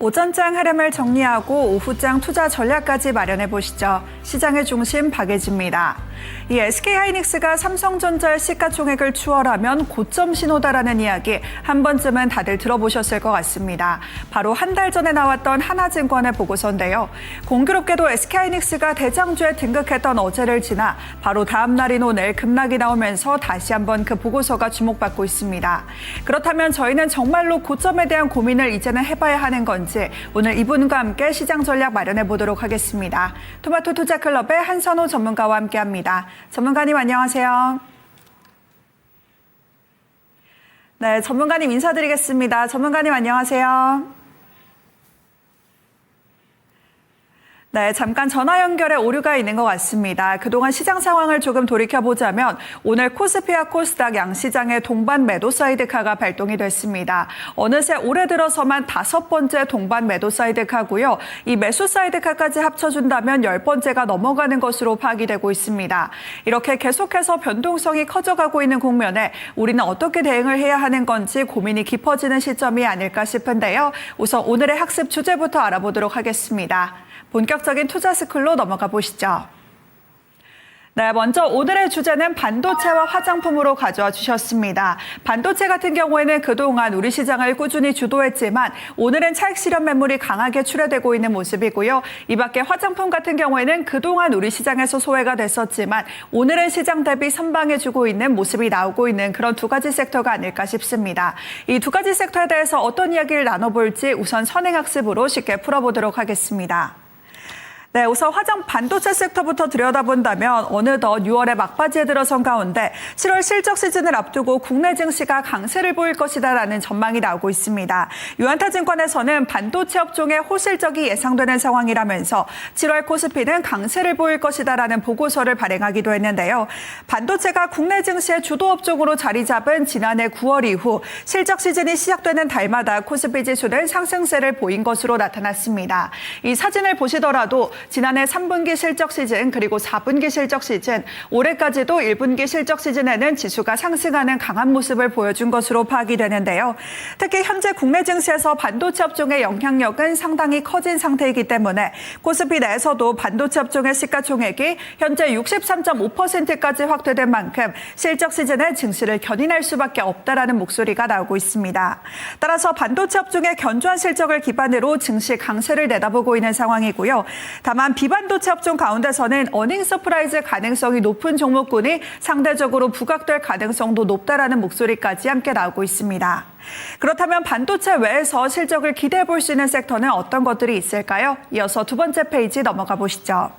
오전장 흐름을 정리하고 오후장 투자 전략까지 마련해 보시죠. 시장의 중심 박예지입니다. 이 SK하이닉스가 삼성전자의 시가총액을 추월하면 고점 신호다라는 이야기 한 번쯤은 다들 들어보셨을 것 같습니다. 바로 한 달 전에 나왔던 하나증권의 보고서인데요. 공교롭게도 SK하이닉스가 대장주에 등극했던 어제를 지나 바로 다음 날인 오늘 급락이 나오면서 다시 한번 그 보고서가 주목받고 있습니다. 그렇다면 저희는 정말로 고점에 대한 고민을 이제는 해봐야 하는 건지 오늘 이분과 함께 시장 전략 마련해 보도록 하겠습니다. 토마토 투자클럽의 한선호 전문가와 함께합니다. 전문가님 안녕하세요. 네, 전문가님 인사드리겠습니다. 전문가님 안녕하세요. 네, 잠깐 전화 연결에 오류가 있는 것 같습니다. 그동안 시장 상황을 조금 돌이켜보자면 오늘 코스피와 코스닥 양시장의 동반 매도 사이드카가 발동이 됐습니다. 어느새 올해 들어서만 5번째 동반 매도 사이드카고요. 이 매수 사이드카까지 합쳐준다면 10번째가 넘어가는 것으로 파악이 되고 있습니다. 이렇게 계속해서 변동성이 커져가고 있는 국면에 우리는 어떻게 대응을 해야 하는 건지 고민이 깊어지는 시점이 아닐까 싶은데요. 우선 오늘의 학습 주제부터 알아보도록 하겠습니다. 본격적인 투자 스쿨로 넘어가 보시죠. 네, 먼저 오늘의 주제는 반도체와 화장품으로 가져와 주셨습니다. 반도체 같은 경우에는 그동안 우리 시장을 꾸준히 주도했지만 오늘은 차익 실현 매물이 강하게 출회되고 있는 모습이고요. 이 밖에 화장품 같은 경우에는 그동안 우리 시장에서 소외가 됐었지만 오늘은 시장 대비 선방해주고 있는 모습이 나오고 있는 그런 두 가지 섹터가 아닐까 싶습니다. 이 두 가지 섹터에 대해서 어떤 이야기를 나눠볼지 우선 선행학습으로 쉽게 풀어보도록 하겠습니다. 네, 우선 반도체 섹터부터 들여다본다면 어느덧 6월의 막바지에 들어선 가운데 7월 실적 시즌을 앞두고 국내 증시가 강세를 보일 것이다라는 전망이 나오고 있습니다. 유한타증권에서는 반도체 업종의 호실적이 예상되는 상황이라면서 7월 코스피는 강세를 보일 것이다라는 보고서를 발행하기도 했는데요. 반도체가 국내 증시의 주도 업종으로 자리 잡은 지난해 9월 이후 실적 시즌이 시작되는 달마다 코스피 지수는 상승세를 보인 것으로 나타났습니다. 이 사진을 보시더라도 지난해 3분기 실적 시즌 그리고 4분기 실적 시즌, 올해까지도 1분기 실적 시즌에는 지수가 상승하는 강한 모습을 보여준 것으로 파악이 되는데요. 특히 현재 국내 증시에서 반도체 업종의 영향력은 상당히 커진 상태이기 때문에 코스피 내에서도 반도체 업종의 시가총액이 현재 63.5%까지 확대된 만큼 실적 시즌에 증시를 견인할 수밖에 없다라는 목소리가 나오고 있습니다. 따라서 반도체 업종의 견조한 실적을 기반으로 증시 강세를 내다보고 있는 상황이고요. 다만 비반도체 업종 가운데서는 어닝 서프라이즈 가능성이 높은 종목군이 상대적으로 부각될 가능성도 높다라는 목소리까지 함께 나오고 있습니다. 그렇다면 반도체 외에서 실적을 기대해 볼 수 있는 섹터는 어떤 것들이 있을까요? 이어서 두 번째 페이지 넘어가 보시죠.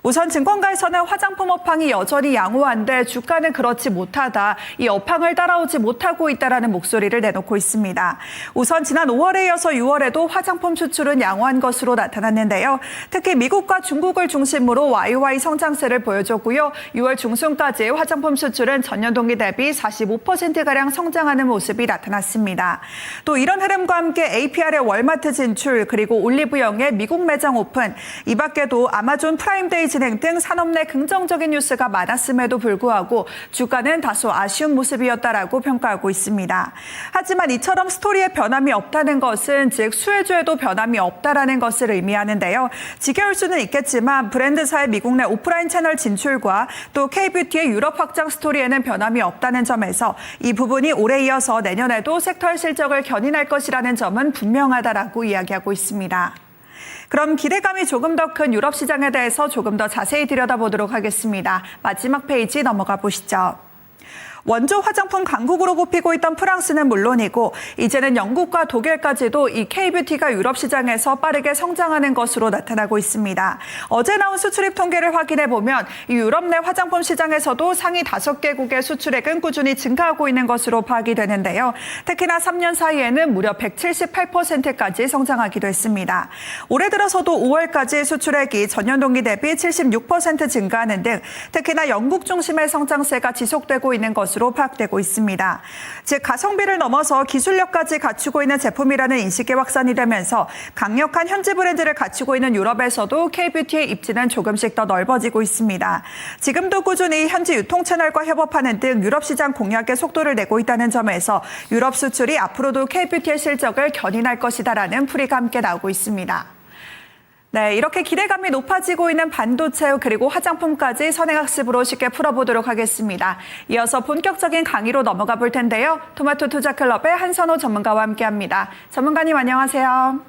우선 증권가에서는 화장품 업황이 여전히 양호한데 주가는 그렇지 못하다. 이 업황을 따라오지 못하고 있다라는 목소리를 내놓고 있습니다. 우선 지난 5월에 이어서 6월에도 화장품 수출은 양호한 것으로 나타났는데요. 특히 미국과 중국을 중심으로 YOY 성장세를 보여줬고요. 6월 중순까지 화장품 수출은 전년 동기 대비 45%가량 성장하는 모습이 나타났습니다. 또 이런 흐름과 함께 APR의 월마트 진출 그리고 올리브영의 미국 매장 오픈, 이 밖에도 아마존 프라임데이 진행 등 산업 내 긍정적인 뉴스가 많았음에도 불구하고 주가는 다소 아쉬운 모습이었다라고 평가하고 있습니다. 하지만 이처럼 스토리에 변함이 없다는 것은 즉 수혜주에도 변함이 없다라는 것을 의미하는데요. 지겨울 수는 있겠지만 브랜드사의 미국 내 오프라인 채널 진출과 또 K뷰티의 유럽 확장 스토리에는 변함이 없다는 점에서 이 부분이 올해 이어서 내년에도 섹터의 실적을 견인할 것이라는 점은 분명하다라고 이야기하고 있습니다. 그럼 기대감이 조금 더 큰 유럽 시장에 대해서 조금 더 자세히 들여다보도록 하겠습니다. 마지막 페이지 넘어가 보시죠. 원조 화장품 강국으로 꼽히고 있던 프랑스는 물론이고 이제는 영국과 독일까지도 이 K뷰티가 유럽 시장에서 빠르게 성장하는 것으로 나타나고 있습니다. 어제 나온 수출입 통계를 확인해 보면 이 유럽 내 화장품 시장에서도 상위 5개국의 수출액은 꾸준히 증가하고 있는 것으로 파악이 되는데요. 특히나 3년 사이에는 무려 178%까지 성장하기도 했습니다. 올해 들어서도 5월까지 수출액이 전년 동기 대비 76% 증가하는 등 특히나 영국 중심의 성장세가 지속되고 있는 것으로 것으로 파악되고 있습니다. 즉 가성비를 넘어서 기술력까지 갖추고 있는 제품이라는 인식이 확산이 되면서 강력한 현지 브랜드를 갖추고 있는 유럽에서도 K-뷰티의 입지는 조금씩 더 넓어지고 있습니다. 지금도 꾸준히 현지 유통 채널과 협업하는 등 유럽 시장 공략에 속도를 내고 있다는 점에서 유럽 수출이 앞으로도 K-뷰티의 실적을 견인할 것이다라는 풀이가 함께 나오고 있습니다. 네, 이렇게 기대감이 높아지고 있는 반도체 그리고 화장품까지 선행학습으로 쉽게 풀어보도록 하겠습니다. 이어서 본격적인 강의로 넘어가 볼 텐데요. 토마토 투자클럽의 한선호 전문가와 함께합니다. 전문가님 안녕하세요.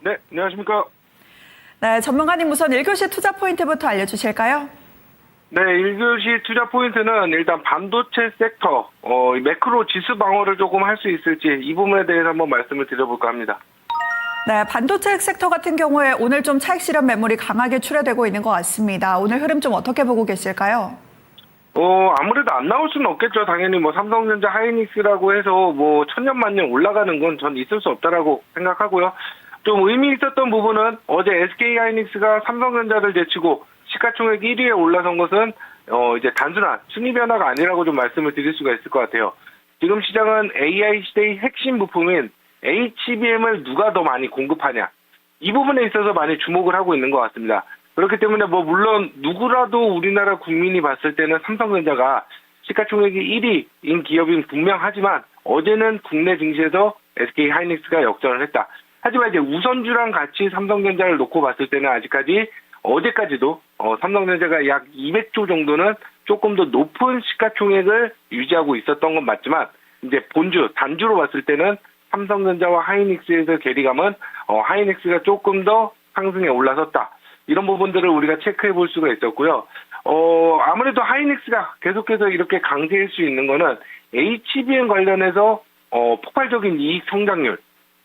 네, 안녕하십니까. 네, 전문가님 우선 1교시 투자 포인트부터 알려주실까요? 네, 1교시 투자 포인트는 일단 반도체 섹터, 매크로 지수 방어를 조금 할 수 있을지 이 부분에 대해서 한번 말씀을 드려볼까 합니다. 네, 반도체 섹터 같은 경우에 오늘 좀 차익 실현 매물이 강하게 출회되고 있는 것 같습니다. 오늘 흐름 좀 어떻게 보고 계실까요? 아무래도 안 나올 수는 없겠죠. 당연히 뭐 삼성전자 하이닉스라고 해서 뭐 천년만년 올라가는 건 전 있을 수 없다라고 생각하고요. 좀 의미 있었던 부분은 어제 SK 하이닉스가 삼성전자를 제치고 시가총액 1위에 올라선 것은 이제 단순한 순위 변화가 아니라고 좀 말씀을 드릴 수가 있을 것 같아요. 지금 시장은 AI 시대의 핵심 부품인 HBM을 누가 더 많이 공급하냐, 이 부분에 있어서 많이 주목을 하고 있는 것 같습니다. 그렇기 때문에 뭐 물론 누구라도 우리나라 국민이 봤을 때는 삼성전자가 시가총액이 1위인 기업인 분명하지만 어제는 국내 증시에서 SK 하이닉스가 역전을 했다. 하지만 이제 우선주랑 같이 삼성전자를 놓고 봤을 때는 아직까지 어제까지도 삼성전자가 약 200조 정도는 조금 더 높은 시가총액을 유지하고 있었던 건 맞지만 이제 본주 단주로 봤을 때는 삼성전자와 하이닉스에서 괴리감은 하이닉스가 조금 더 상승에 올라섰다. 이런 부분들을 우리가 체크해 볼 수가 있었고요. 아무래도 하이닉스가 계속해서 이렇게 강세일 수 있는 거는 HBM 관련해서 폭발적인 이익 성장률,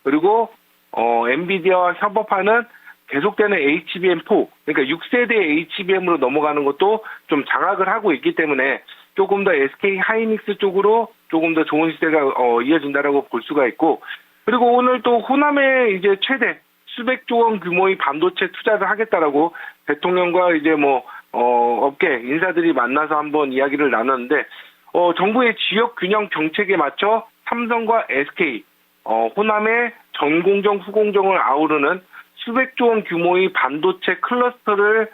그리고 엔비디아와 협업하는 계속되는 HBM4, 그러니까 6세대 HBM으로 넘어가는 것도 좀 장악을 하고 있기 때문에 조금 더 SK 하이닉스 쪽으로 조금 더 좋은 시대가 이어진다라고 볼 수가 있고, 그리고 오늘 또 호남에 이제 최대 수백조 원 규모의 반도체 투자를 하겠다라고 대통령과 이제 업계 인사들이 만나서 한번 이야기를 나눴는데, 정부의 지역 균형 정책에 맞춰 삼성과 SK, 호남의 전공정, 후공정을 아우르는 수백조 원 규모의 반도체 클러스터를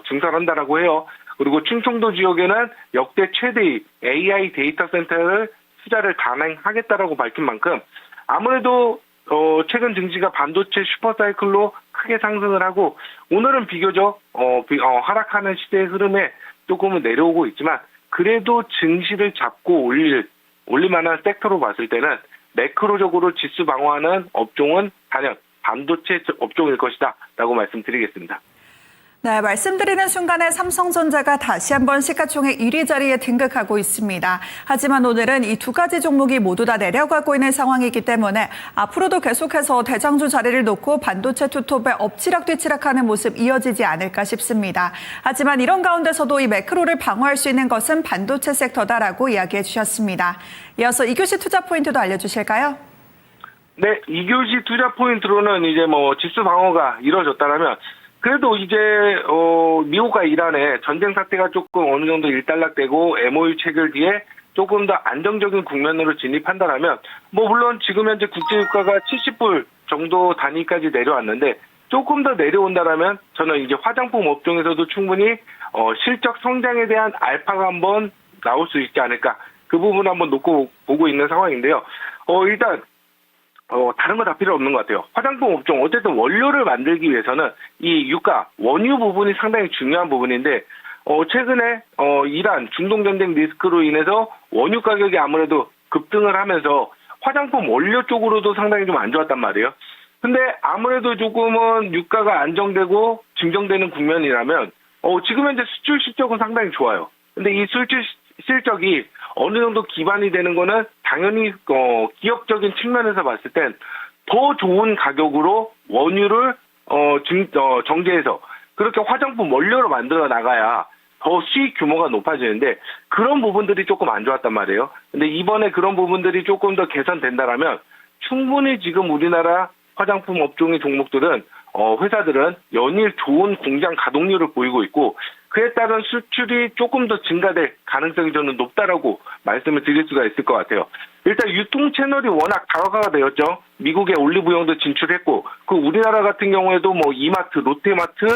증설한다라고 해요. 그리고 충청도 지역에는 역대 최대의 AI 데이터 센터를 투자를 단행하겠다라고 밝힌 만큼 아무래도 최근 증시가 반도체 슈퍼사이클로 크게 상승을 하고 오늘은 비교적 하락하는 시대의 흐름에 조금은 내려오고 있지만 그래도 증시를 잡고 올릴 만한 섹터로 봤을 때는 매크로적으로 지수 방어하는 업종은 단연 반도체 업종일 것이다 라고 말씀드리겠습니다. 네, 말씀드리는 순간에 삼성전자가 다시 한번 시가총액 1위 자리에 등극하고 있습니다. 하지만 오늘은 이 두 가지 종목이 모두 다 내려가고 있는 상황이기 때문에 앞으로도 계속해서 대장주 자리를 놓고 반도체 투톱에 엎치락뒤치락하는 모습 이어지지 않을까 싶습니다. 하지만 이런 가운데서도 이 매크로를 방어할 수 있는 것은 반도체 섹터다라고 이야기해 주셨습니다. 이어서 2교시 투자 포인트도 알려주실까요? 네, 2교시 투자 포인트로는 이제 지수 방어가 이루어졌다면 그래도 이제 미국과 이란의 전쟁 사태가 조금 어느 정도 일단락되고 MOU 체결 뒤에 조금 더 안정적인 국면으로 진입한다라면 물론 지금 현재 국제유가가 70불 정도 단위까지 내려왔는데 조금 더 내려온다라면 저는 이제 화장품 업종에서도 충분히 실적 성장에 대한 알파가 한번 나올 수 있지 않을까, 그 부분 한번 놓고 보고 있는 상황인데요. 일단 다른 거 다 필요 없는 것 같아요. 화장품 업종, 어쨌든 원료를 만들기 위해서는 이 유가, 원유 부분이 상당히 중요한 부분인데, 최근에, 이란 중동 전쟁 리스크로 인해서 원유 가격이 아무래도 급등을 하면서 화장품 원료 쪽으로도 상당히 좀 안 좋았단 말이에요. 근데 아무래도 조금은 유가가 안정되고 증정되는 국면이라면, 지금 현재 수출 실적은 상당히 좋아요. 근데 이 수출 실적이 어느 정도 기반이 되는 거는 당연히 기업적인 측면에서 봤을 땐 더 좋은 가격으로 원유를 정제해서 그렇게 화장품 원료로 만들어 나가야 더 수익 규모가 높아지는데 그런 부분들이 조금 안 좋았단 말이에요. 근데 이번에 그런 부분들이 조금 더 개선된다라면 충분히 지금 우리나라 화장품 업종의 종목들은 회사들은 연일 좋은 공장 가동률을 보이고 있고, 그에 따른 수출이 조금 더 증가될 가능성이 저는 높다라고 말씀을 드릴 수가 있을 것 같아요. 일단 유통 채널이 워낙 다각화가 되었죠. 미국에 올리브영도 진출했고, 그 우리나라 같은 경우에도 뭐 이마트, 롯데마트,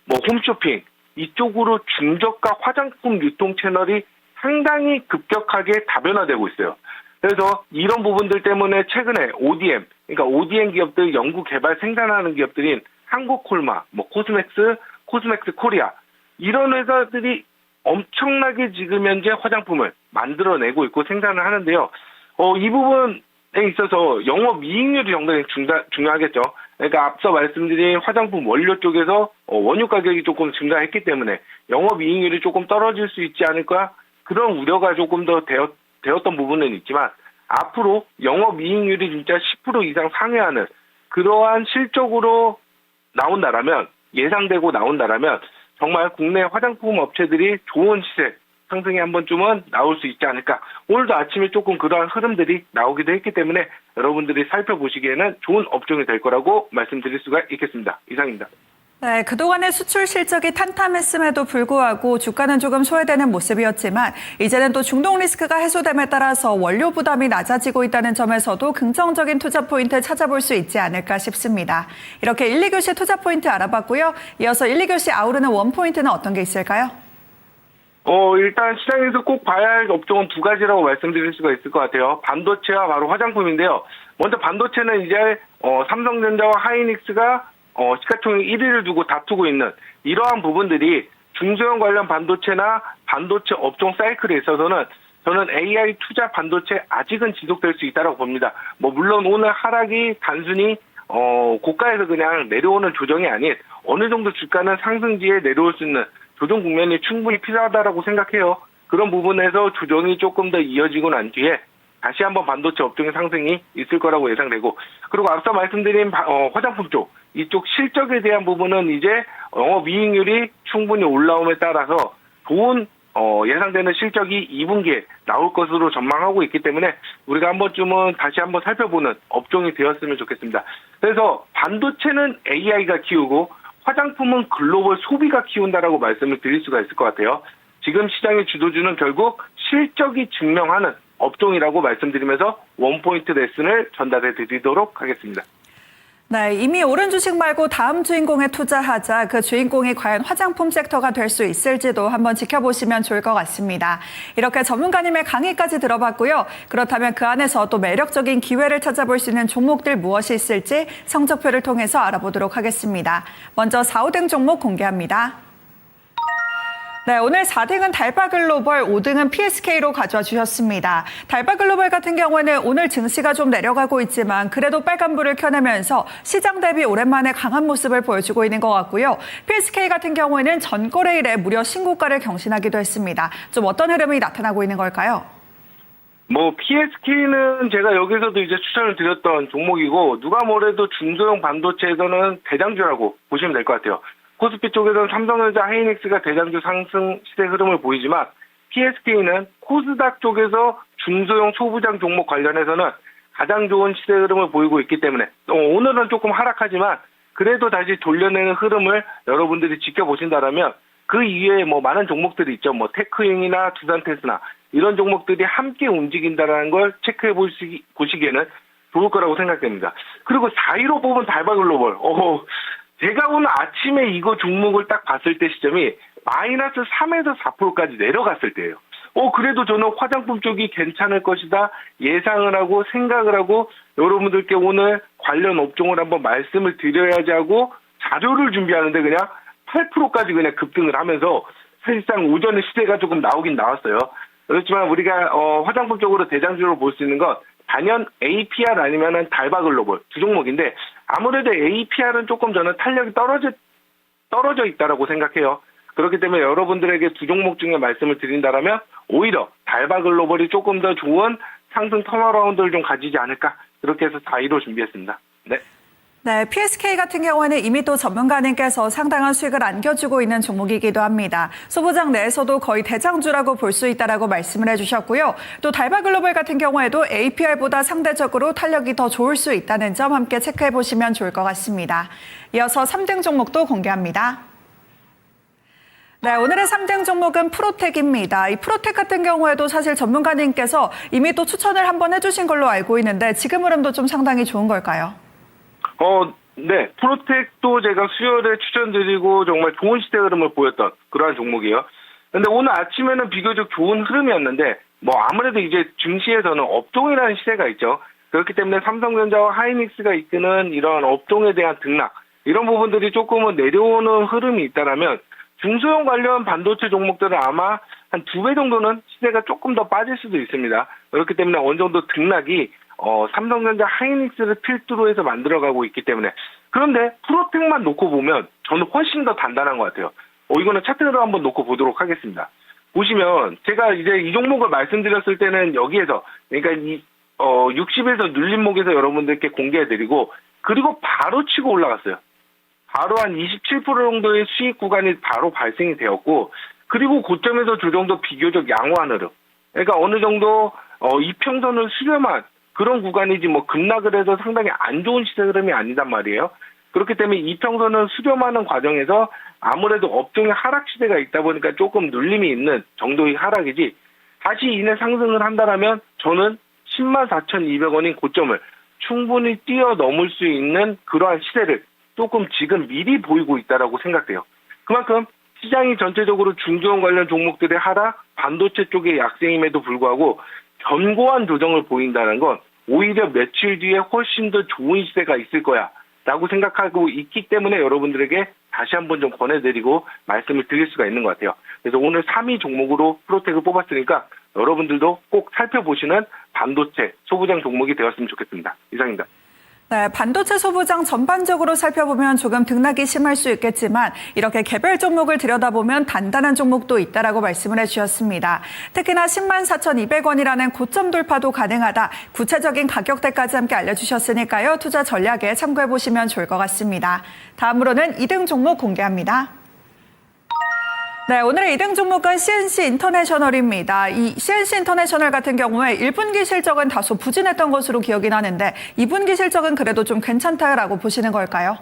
뭐 홈쇼핑 이쪽으로 중저가 화장품 유통 채널이 상당히 급격하게 다변화되고 있어요. 그래서 이런 부분들 때문에 최근에 ODM, 그러니까 ODM 기업들 연구 개발 생산하는 기업들인 한국콜마, 뭐 코스맥스 코리아 이런 회사들이 엄청나게 지금 현재 화장품을 만들어내고 있고 생산을 하는데요. 이 부분에 있어서 영업이익률이 상당히 중요하겠죠. 그러니까 앞서 말씀드린 화장품 원료 쪽에서 원유 가격이 조금 증가했기 때문에 영업이익률이 조금 떨어질 수 있지 않을까 그런 우려가 조금 더 되었던 부분은 있지만 앞으로 영업이익률이 진짜 10% 이상 상회하는 그러한 실적으로 나온다라면 예상되고 나온다라면 정말 국내 화장품 업체들이 좋은 시세 상승이 한 번쯤은 나올 수 있지 않을까. 오늘도 아침에 조금 그러한 흐름들이 나오기도 했기 때문에 여러분들이 살펴보시기에는 좋은 업종이 될 거라고 말씀드릴 수가 있겠습니다. 이상입니다. 네, 그동안의 수출 실적이 탄탄했음에도 불구하고 주가는 조금 소외되는 모습이었지만 이제는 또 중동 리스크가 해소됨에 따라서 원료 부담이 낮아지고 있다는 점에서도 긍정적인 투자 포인트 찾아볼 수 있지 않을까 싶습니다. 이렇게 1, 2교시 투자 포인트 알아봤고요. 이어서 1, 2교시 아우르는 원포인트는 어떤 게 있을까요? 일단 시장에서 꼭 봐야 할 업종은 두 가지라고 말씀드릴 수가 있을 것 같아요. 반도체와 바로 화장품인데요. 먼저 반도체는 이제 삼성전자와 하이닉스가 시가총액 1위를 두고 다투고 있는 이러한 부분들이 중소형 관련 반도체나 반도체 업종 사이클에 있어서는 저는 AI 투자 반도체 아직은 지속될 수 있다고 봅니다. 물론 오늘 하락이 단순히 고가에서 그냥 내려오는 조정이 아닌 어느 정도 주가는 상승지에 내려올 수 있는 조정 국면이 충분히 필요하다고 생각해요. 그런 부분에서 조정이 조금 더 이어지고 난 뒤에 다시 한번 반도체 업종의 상승이 있을 거라고 예상되고, 그리고 앞서 말씀드린 화장품 쪽, 이쪽 실적에 대한 부분은 이제 영업이익률이 충분히 올라옴에 따라서 좋은 예상되는 실적이 2분기에 나올 것으로 전망하고 있기 때문에 우리가 한 번쯤은 다시 한번 살펴보는 업종이 되었으면 좋겠습니다. 그래서 반도체는 AI가 키우고 화장품은 글로벌 소비가 키운다라고 말씀을 드릴 수가 있을 것 같아요. 지금 시장의 주도주는 결국 실적이 증명하는 업종이라고 말씀드리면서 원포인트 레슨을 전달해 드리도록 하겠습니다. 네, 이미 오른 주식 말고 다음 주인공에 투자하자. 그 주인공이 과연 화장품 섹터가 될 수 있을지도 한번 지켜보시면 좋을 것 같습니다. 이렇게 전문가님의 강의까지 들어봤고요. 그렇다면 그 안에서 또 매력적인 기회를 찾아볼 수 있는 종목들 무엇이 있을지 성적표를 통해서 알아보도록 하겠습니다. 먼저 4, 5등 종목 공개합니다. 네, 오늘 4등은 달바글로벌, 5등은 PSK로 가져와 주셨습니다. 달바글로벌 같은 경우에는 오늘 증시가 좀 내려가고 있지만 그래도 빨간불을 켜내면서 시장 대비 오랜만에 강한 모습을 보여주고 있는 것 같고요. PSK 같은 경우에는 전 거래일에 무려 신고가를 경신하기도 했습니다. 좀 어떤 흐름이 나타나고 있는 걸까요? PSK는 제가 여기서도 이제 추천을 드렸던 종목이고, 누가 뭐래도 중소형 반도체에서는 대장주라고 보시면 될 것 같아요. 코스피 쪽에서는 삼성전자, 하이닉스가 대장주 상승 시대 흐름을 보이지만 PSK는 코스닥 쪽에서 중소형 소부장 종목 관련해서는 가장 좋은 시대 흐름을 보이고 있기 때문에 오늘은 조금 하락하지만 그래도 다시 돌려내는 흐름을 여러분들이 지켜보신다면 그 이외에 많은 종목들이 있죠. 테크잉이나 두산테스나 이런 종목들이 함께 움직인다는 걸 체크해 보시기에는 좋을 거라고 생각됩니다. 그리고 4위로 뽑은 달바글로벌. 제가 오늘 아침에 이거 종목을 딱 봤을 때 시점이 마이너스 3에서 4%까지 내려갔을 때예요. 그래도 저는 화장품 쪽이 괜찮을 것이다 예상을 하고 생각을 하고 여러분들께 오늘 관련 업종을 한번 말씀을 드려야지 하고 자료를 준비하는데 그냥 8%까지 그냥 급등을 하면서 사실상 오전에 시세가 조금 나오긴 나왔어요. 그렇지만 우리가 화장품 쪽으로 대장주로 볼 수 있는 건 단연 APR 아니면은 달바글로벌 두 종목인데 아무래도 APR은 조금 저는 탄력이 떨어져 있다라고 생각해요. 그렇기 때문에 여러분들에게 두 종목 중에 말씀을 드린다라면 오히려 달바글로벌이 조금 더 좋은 상승 턴어라운드를 좀 가지지 않을까 그렇게 해서 4위로 준비했습니다. 네. 네, PSK 같은 경우에는 이미 또 전문가님께서 상당한 수익을 안겨주고 있는 종목이기도 합니다. 소부장 내에서도 거의 대장주라고 볼 수 있다라고 말씀을 해주셨고요. 또 달바글로벌 같은 경우에도 APR보다 상대적으로 탄력이 더 좋을 수 있다는 점 함께 체크해 보시면 좋을 것 같습니다. 이어서 3등 종목도 공개합니다. 네, 오늘의 3등 종목은 프로텍입니다. 이 프로텍 같은 경우에도 사실 전문가님께서 이미 또 추천을 한번 해주신 걸로 알고 있는데 지금 흐름도 좀 상당히 좋은 걸까요? 네. 프로텍도 제가 수요일에 추천드리고 정말 좋은 시대 흐름을 보였던 그러한 종목이에요. 근데 오늘 아침에는 비교적 좋은 흐름이었는데 아무래도 이제 증시에서는 업종이라는 시대가 있죠. 그렇기 때문에 삼성전자와 하이닉스가 이끄는 이런 업종에 대한 등락 이런 부분들이 조금은 내려오는 흐름이 있다라면 중소형 관련 반도체 종목들은 아마 한 2배 정도는 시세가 조금 더 빠질 수도 있습니다. 그렇기 때문에 어느 정도 등락이 삼성전자 하이닉스를 필두로 해서 만들어가고 있기 때문에 그런데 프로텍만 놓고 보면 저는 훨씬 더 단단한 것 같아요. 이거는 차트로 한번 놓고 보도록 하겠습니다. 보시면 제가 이제 이 종목을 말씀드렸을 때는 여기에서 그러니까 이 60에서 눌림목에서 여러분들께 공개해드리고 그리고 바로 치고 올라갔어요. 바로 한 27% 정도의 수익 구간이 바로 발생이 되었고 그리고 고점에서 조정도 비교적 양호한 흐름. 그러니까 어느 정도 이평선을 수렴한 그런 구간이지 급락을 해서 상당히 안 좋은 시세 흐름이 아니단 말이에요. 그렇기 때문에 이평선을 수렴하는 과정에서 아무래도 업종의 하락 시대가 있다 보니까 조금 눌림이 있는 정도의 하락이지 다시 이내 상승을 한다면 저는 104,200원인 고점을 충분히 뛰어넘을 수 있는 그러한 시세를 조금 지금 미리 보이고 있다라고 생각돼요. 그만큼 시장이 전체적으로 중소형 관련 종목들의 하락, 반도체 쪽의 약세임에도 불구하고 견고한 조정을 보인다는 건 오히려 며칠 뒤에 훨씬 더 좋은 시세가 있을 거야 라고 생각하고 있기 때문에 여러분들에게 다시 한번 좀 권해드리고 말씀을 드릴 수가 있는 것 같아요. 그래서 오늘 3위 종목으로 프로텍을 뽑았으니까 여러분들도 꼭 살펴보시는 반도체 소부장 종목이 되었으면 좋겠습니다. 이상입니다. 네, 반도체 소부장 전반적으로 살펴보면 조금 등락이 심할 수 있겠지만 이렇게 개별 종목을 들여다보면 단단한 종목도 있다라고 말씀을 해주셨습니다. 특히나 104,200원이라는 고점 돌파도 가능하다. 구체적인 가격대까지 함께 알려주셨으니까요. 투자 전략에 참고해보시면 좋을 것 같습니다. 다음으로는 2등 종목 공개합니다. 네, 오늘의 2등 종목은 CNC 인터내셔널입니다. 이 CNC 인터내셔널 같은 경우에 1분기 실적은 다소 부진했던 것으로 기억이 나는데 2분기 실적은 그래도 좀 괜찮다라고 보시는 걸까요?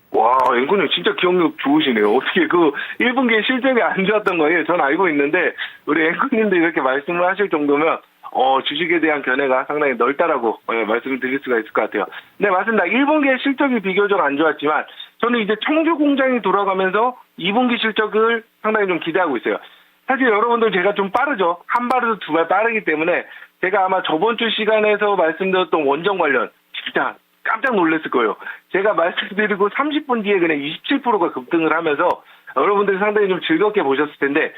와, 앵커님 진짜 기억력 좋으시네요. 어떻게 1분기에 실적이 안 좋았던 거예요? 전 알고 있는데 우리 앵커님도 이렇게 말씀을 하실 정도면 주식에 대한 견해가 상당히 넓다라고 말씀을 드릴 수가 있을 것 같아요. 네, 맞습니다. 1분기에 실적이 비교적 안 좋았지만 저는 이제 청주 공장이 돌아가면서 2분기 실적을 상당히 좀 기대하고 있어요. 사실 여러분들 제가 좀 빠르죠. 한 발에서 두 발 빠르기 때문에 제가 아마 저번 주 시간에서 말씀드렸던 원전 관련 진짜 깜짝 놀랐을 거예요. 제가 말씀드리고 30분 뒤에 그냥 27%가 급등을 하면서 여러분들이 상당히 좀 즐겁게 보셨을 텐데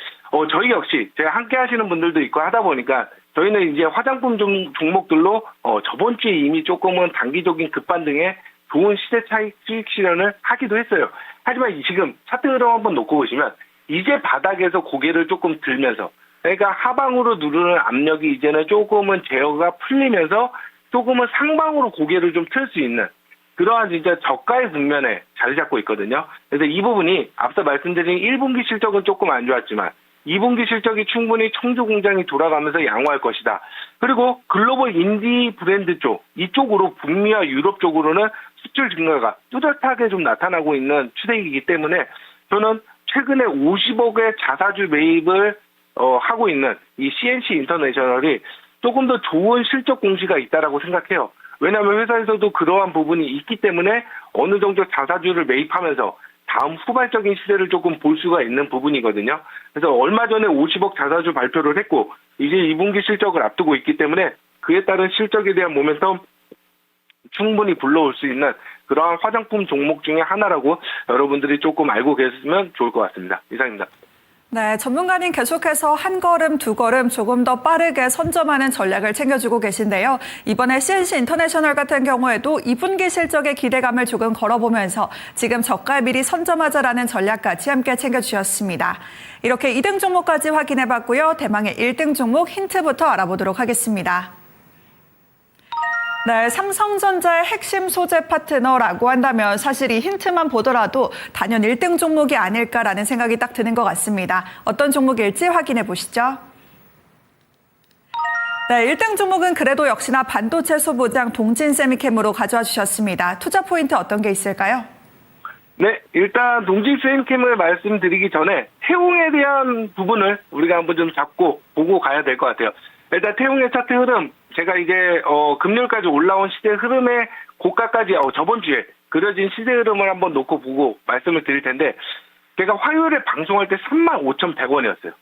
저희 역시 제가 함께 하시는 분들도 있고 하다 보니까 저희는 이제 화장품 종목들로 저번 주에 이미 조금은 단기적인 급반등에 좋은 시세 차익 수익 실현을 하기도 했어요. 하지만 지금 차트 흐름 한번 놓고 보시면 이제 바닥에서 고개를 조금 들면서 그러니까 하방으로 누르는 압력이 이제는 조금은 제어가 풀리면서 조금은 상방으로 고개를 좀 틀 수 있는 그러한 진짜 저가의 국면에 자리 잡고 있거든요. 그래서 이 부분이 앞서 말씀드린 1분기 실적은 조금 안 좋았지만 2분기 실적이 충분히 청주 공장이 돌아가면서 양호할 것이다. 그리고 글로벌 인디 브랜드 쪽, 이쪽으로 북미와 유럽 쪽으로는 수출 증가가 뚜렷하게 좀 나타나고 있는 추세이기 때문에 저는 최근에 50억의 자사주 매입을 하고 있는 이 CNC 인터내셔널이 조금 더 좋은 실적 공시가 있다라고 생각해요. 왜냐하면 회사에서도 그러한 부분이 있기 때문에 어느 정도 자사주를 매입하면서 다음 후발적인 시세를 조금 볼 수가 있는 부분이거든요. 그래서 얼마 전에 50억 자사주 발표를 했고 이제 2분기 실적을 앞두고 있기 때문에 그에 따른 실적에 대한 모멘텀 충분히 불러올 수 있는 그러한 화장품 종목 중에 하나라고 여러분들이 조금 알고 계시면 좋을 것 같습니다. 이상입니다. 네, 전문가님 계속해서 한 걸음, 두 걸음 조금 더 빠르게 선점하는 전략을 챙겨주고 계신데요. 이번에 CNC 인터내셔널 같은 경우에도 2분기 실적의 기대감을 조금 걸어보면서 지금 저가에 미리 선점하자라는 전략까지 함께 챙겨주셨습니다. 이렇게 2등 종목까지 확인해봤고요. 대망의 1등 종목 힌트부터 알아보도록 하겠습니다. 네, 삼성전자의 핵심 소재 파트너라고 한다면 사실 이 힌트만 보더라도 단연 1등 종목이 아닐까라는 생각이 딱 드는 것 같습니다. 어떤 종목일지 확인해 보시죠. 네, 1등 종목은 그래도 역시나 반도체 소부장 동진세미캠으로 가져와 주셨습니다. 투자 포인트 어떤 게 있을까요? 네, 일단 동진 쌤캠을 말씀드리기 전에 태웅에 대한 부분을 우리가 한번 좀 잡고 보고 가야 될 것 같아요. 일단 태웅의 차트 흐름, 제가 이제 금요일까지 올라온 시대 흐름의 고가까지 저번 주에 그려진 시대 흐름을 한번 놓고 보고 말씀을 드릴 텐데, 제가 화요일에 방송할 때 35,100원이었어요.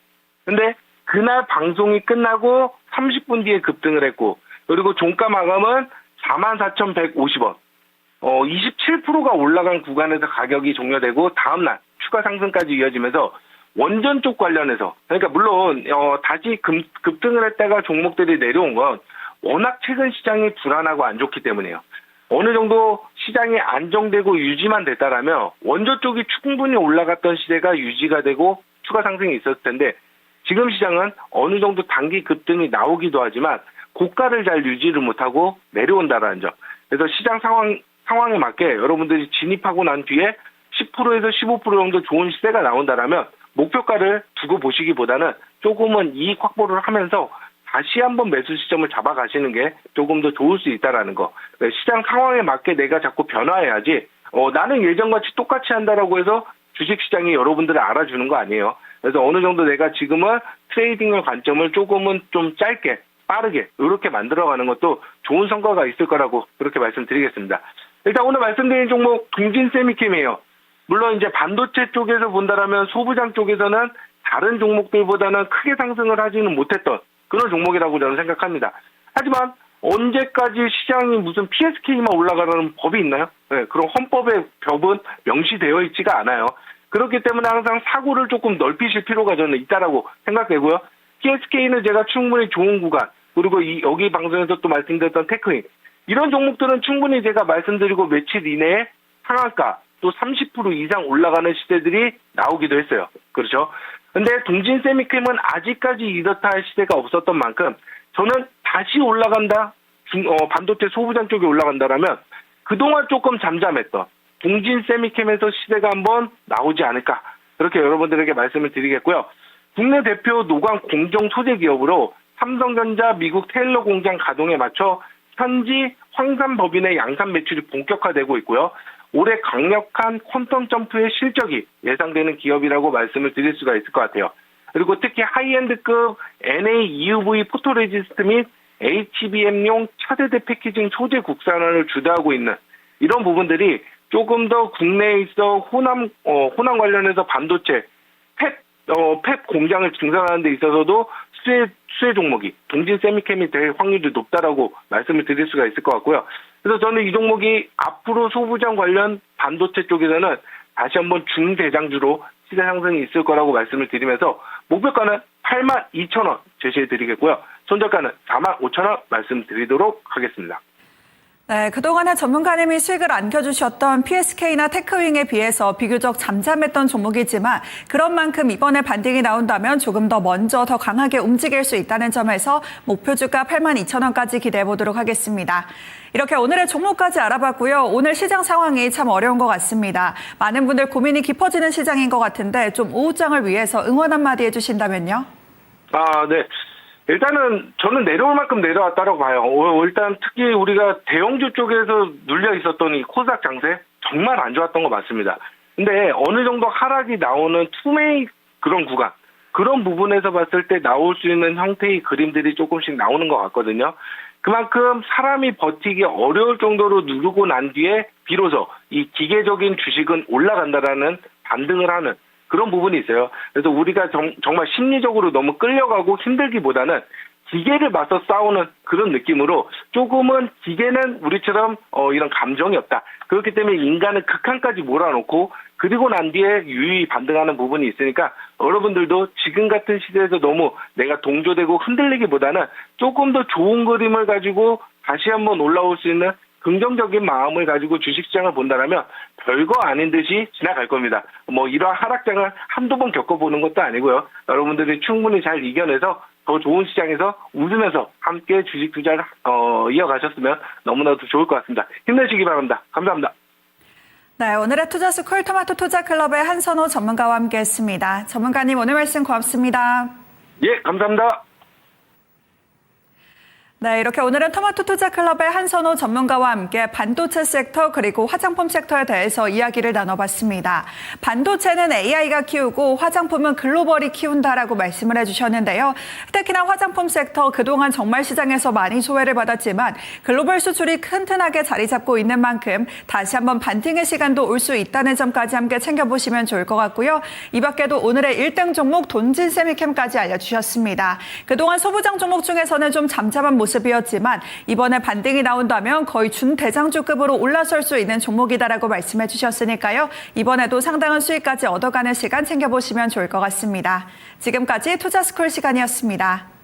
근데 그날 방송이 끝나고 30분 뒤에 급등을 했고, 그리고 종가 마감은 44,150원. 27%가 올라간 구간에서 가격이 종료되고 다음날 추가 상승까지 이어지면서 원전 쪽 관련해서, 그러니까 물론 다시 급등을 했다가 종목들이 내려온 건 워낙 최근 시장이 불안하고 안 좋기 때문이에요. 어느 정도 시장이 안정되고 유지만 됐다라면 원전 쪽이 충분히 올라갔던 시대가 유지가 되고 추가 상승이 있었을 텐데, 지금 시장은 어느 정도 단기 급등이 나오기도 하지만 고가를 잘 유지를 못하고 내려온다라는 점. 그래서 시장 상황에 맞게 여러분들이 진입하고 난 뒤에 10%에서 15% 정도 좋은 시세가 나온다라면 목표가를 두고 보시기보다는 조금은 이익 확보를 하면서 다시 한번 매수 시점을 잡아가시는 게 조금 더 좋을 수 있다라는 거. 시장 상황에 맞게 내가 자꾸 변화해야지 나는 예전같이 똑같이 한다라고 해서 주식시장이 여러분들을 알아주는 거 아니에요. 그래서 어느 정도 내가 지금은 트레이딩의 관점을 조금은 좀 짧게 빠르게 이렇게 만들어가는 것도 좋은 성과가 있을 거라고 그렇게 말씀드리겠습니다. 일단 오늘 말씀드린 종목 동진 세미캠이에요. 물론 이제 반도체 쪽에서 본다라면 소부장 쪽에서는 다른 종목들보다는 크게 상승을 하지는 못했던 그런 종목이라고 저는 생각합니다. 하지만 언제까지 시장이 무슨 PSK만 올라가라는 법이 있나요? 네, 그런 헌법의 벽은 명시되어 있지가 않아요. 그렇기 때문에 항상 사고를 조금 넓히실 필요가 저는 있다라고 생각되고요. PSK는 제가 충분히 좋은 구간, 그리고 여기 방송에서 또 말씀드렸던 테크닉, 이런 종목들은 충분히 제가 말씀드리고 며칠 이내에 상한가 또 30% 이상 올라가는 시대들이 나오기도 했어요. 그렇죠? 근데 동진 세미캠은 아직까지 이렇다 할 시대가 없었던 만큼 저는 다시 올라간다, 반도체 소부장 쪽에 올라간다라면 그동안 조금 잠잠했던 동진 세미캠에서 시대가 한번 나오지 않을까, 그렇게 여러분들에게 말씀을 드리겠고요. 국내 대표 노광 공정 소재 기업으로 삼성전자 미국 테일러 공장 가동에 맞춰 현지 황산법인의 양산 매출이 본격화되고 있고요. 올해 강력한 퀀텀 점프의 실적이 예상되는 기업이라고 말씀을 드릴 수가 있을 것 같아요. 그리고 특히 하이엔드급 NA-EUV 포토레지스트 및 HBM용 차세대 패키징 소재 국산화를 주도하고 있는 이런 부분들이 조금 더 국내에 있어 호남 관련해서 반도체 팹 공장을 증설하는 데 있어서도 수혜 종목이 동진 세미캠이 될 확률이 높다라고 말씀을 드릴 수가 있을 것 같고요. 그래서 저는 이 종목이 앞으로 소부장 관련 반도체 쪽에서는 다시 한번 중대장주로 시세 상승이 있을 거라고 말씀을 드리면서 목표가는 82,000원 제시해 드리겠고요. 손절가는 45,000원 말씀드리도록 하겠습니다. 네, 그동안에 전문가님이 수익을 안겨주셨던 PSK나 테크윙에 비해서 비교적 잠잠했던 종목이지만 그런 만큼 이번에 반등이 나온다면 조금 더 먼저 더 강하게 움직일 수 있다는 점에서 목표 주가 82,000원까지 기대해 보도록 하겠습니다. 이렇게 오늘의 종목까지 알아봤고요. 오늘 시장 상황이 참 어려운 것 같습니다. 많은 분들 고민이 깊어지는 시장인 것 같은데 좀 오후장을 위해서 응원 한마디 해주신다면요? 네. 일단은 저는 내려올 만큼 내려왔다고 봐요. 일단 특히 우리가 대형주 쪽에서 눌려 있었던 이 코스닥 장세 정말 안 좋았던 거 맞습니다. 근데 어느 정도 하락이 나오는 투메이 그런 구간, 그런 부분에서 봤을 때 나올 수 있는 형태의 그림들이 조금씩 나오는 것 같거든요. 그만큼 사람이 버티기 어려울 정도로 누르고 난 뒤에 비로소 이 기계적인 주식은 올라간다라는 반등을 하는 그런 부분이 있어요. 그래서 우리가 정말 심리적으로 너무 끌려가고 힘들기보다는 기계를 맞서 싸우는 그런 느낌으로 조금은 기계는 우리처럼 이런 감정이 없다. 그렇기 때문에 인간은 극한까지 몰아놓고 그리고 난 뒤에 유유히 반등하는 부분이 있으니까 여러분들도 지금 같은 시대에서 너무 내가 동조되고 흔들리기보다는 조금 더 좋은 그림을 가지고 다시 한번 올라올 수 있는 긍정적인 마음을 가지고 주식시장을 본다면 별거 아닌 듯이 지나갈 겁니다. 이러한 하락장을 한두 번 겪어보는 것도 아니고요. 여러분들이 충분히 잘 이겨내서 더 좋은 시장에서 웃으면서 함께 주식 투자를 이어가셨으면 너무나도 좋을 것 같습니다. 힘내시기 바랍니다. 감사합니다. 네, 오늘의 투자수 콜토마토 투자클럽의 한선호 전문가와 함께했습니다. 전문가님 오늘 말씀 고맙습니다. 예, 감사합니다. 네, 이렇게 오늘은 토마토 투자 클럽의 한선호 전문가와 함께 반도체 섹터 그리고 화장품 섹터에 대해서 이야기를 나눠봤습니다. 반도체는 AI가 키우고 화장품은 글로벌이 키운다라고 말씀을 해주셨는데요. 특히나 화장품 섹터 그동안 정말 시장에서 많이 소외를 받았지만 글로벌 수출이 튼튼하게 자리 잡고 있는 만큼 다시 한번 반등의 시간도 올 수 있다는 점까지 함께 챙겨보시면 좋을 것 같고요. 이 밖에도 오늘의 1등 종목 돈진세미캠까지 알려주셨습니다. 그동안 소부장 종목 중에서는 좀 잠잠한 모습이었지만 이번에 반등이 나온다면 거의 준대장주급으로 올라설 수 있는 종목이다라고 말씀해 주셨으니까요. 이번에도 상당한 수익까지 얻어가는 시간 챙겨보시면 좋을 것 같습니다. 지금까지 투자스쿨 시간이었습니다.